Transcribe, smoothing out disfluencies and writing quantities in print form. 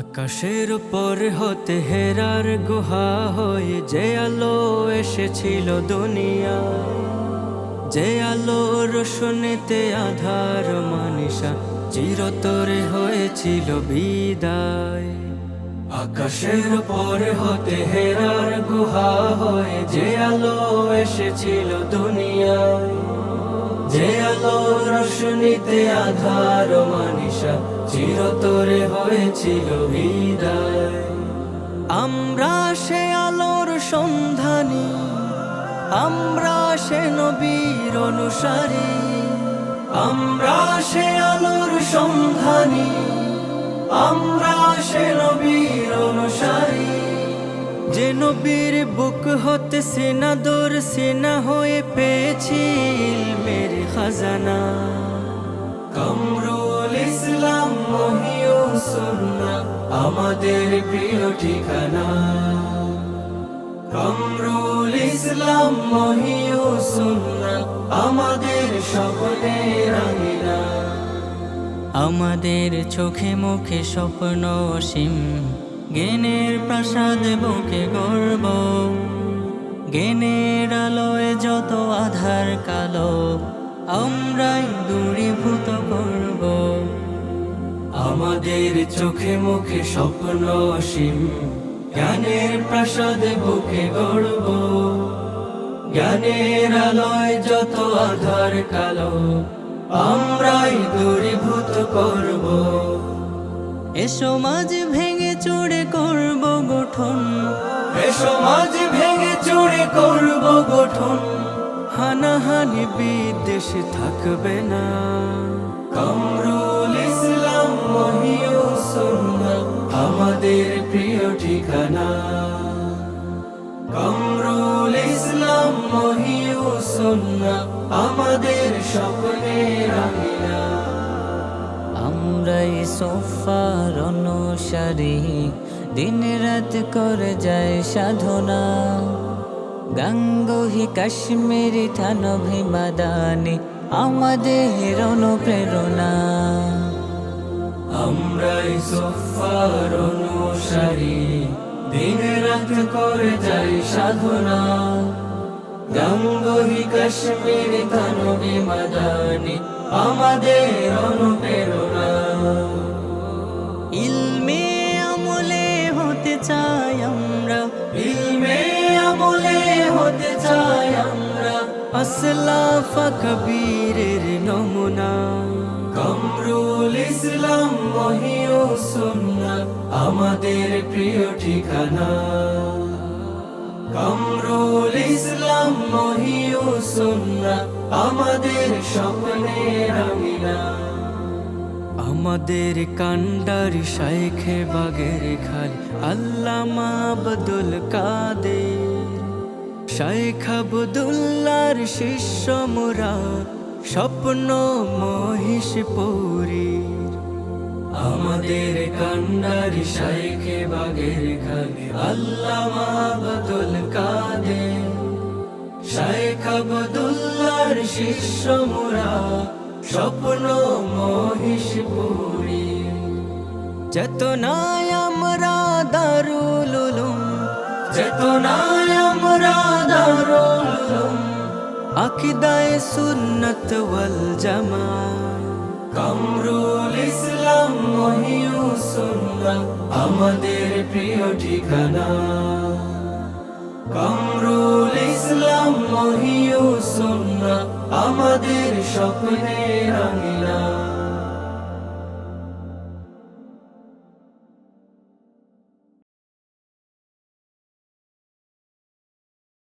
আকাশের উপর হতে হেরার গুহা হয়ে যে আলো এসেছিল দুনিয়া, যে আলো রোশনীতে আধার মানিসা চিরতরে হয়েছিল বিদায়। আকাশের উপর হতে হেরার গুহা হয়ে যে আলো এসেছিল দুনিয়ায়, যে আলো রোশনীতে আধার মানিসা চিরতরে হয়েছিল বিদায়। আমরা সে আলোর সন্ধানী, আমরা সে নবীর অনুসারী, আমরা সে আলোর সন্ধানী, আমরা সে নবীর অনুসারী। যে নবীর বুক হতে সিনাদর সিনা হয়ে পেয়েছি ইলমের খাজানা। কামরুল ইসলাম মহিউস সুন্নাহ আমাদের প্রিয় ঠিকানা। কামরুল ইসলাম মহিউস সুন্নাহ আমাদের স্বপ্নের আঙিনা। আমাদের চোখে মুখে স্বপ্ন অসীম, জ্ঞানের প্রাসাদ বুকে গর্ব। জ্ঞানের আলোয় যত আধার কালো আমরাই দূরীভূত করব। আমাদের চোখে মুখে স্বপ্ন অসীম, জ্ঞানের প্রাসাদ বুকে গর্ব। জ্ঞানের আলোয় যত আধার কালো আমরাই দূরীভূত করব। এ সমাজ ভেঙে চুরে করব গঠন, এ সমাজ ভেঙে চুরে করব গঠন। হানাহানি বিদ্বেষ থাকবে না। কামরুল ইসলাম মহিউস সুন্নাহ আমাদের প্রিয় ঠিকানা। কামরুল ইসলাম মহিউস সুন্নাহ আমাদের স্বপ্নের আঙিনা। আমরাই সোফার অনুসারী, দিন রাত করে যায় সাধনা। গাঙ্গোহি কাশ্মীরি থানভি মাদানি আমাদের অনুপ্রেরণা। আমরাই সোফার অনুসারী, দিন রাত করে যায় সাধনা। গাঙ্গোহি কাশ্মীরি থানভি মাদানি আমাদের অনুপ্রেরণা। ইলমে আমলে হতে চাই আমরা, ইলমে আমলে হতে চাই আমরা আসলাফ কবীরের নমুনা। কামরুল ইসলাম মহিউস সুন্নাহ আমাদের প্রিয় ঠিকানা। কামরুল ইসলাম মহিউস সুন্নাহ আমাদের স্বপ্নের আঙিনা। আমাদের কান্ডার শাইখে বাগের খালি আল্লামা আব্দুল কাদের, শাইখ আব্দুল্লাহর শিষ্য মোরা স্বপ্ন মহিষপুরীর। আমাদের কান্ডার শাইখে বাগের খালি আল্লামা আব্দুল কাদের, শাইখ আব্দুল্লাহর শিষ্য মোরা স্বপ্ন মহিষপুরীর। চেতনায় আমরা দারুল উলুম, চেতনায় আমরা দারুল উলুম, আকীদায়ে সুন্নাত ওয়াল জামাত। কামরুল ইসলাম মহিউস সুন্নাহ আমাদের প্রিয় ঠিকানা। কামরুল ইসলাম মহিউস সুন্নাহ আমাদের স্বপ্নের আঙিনা।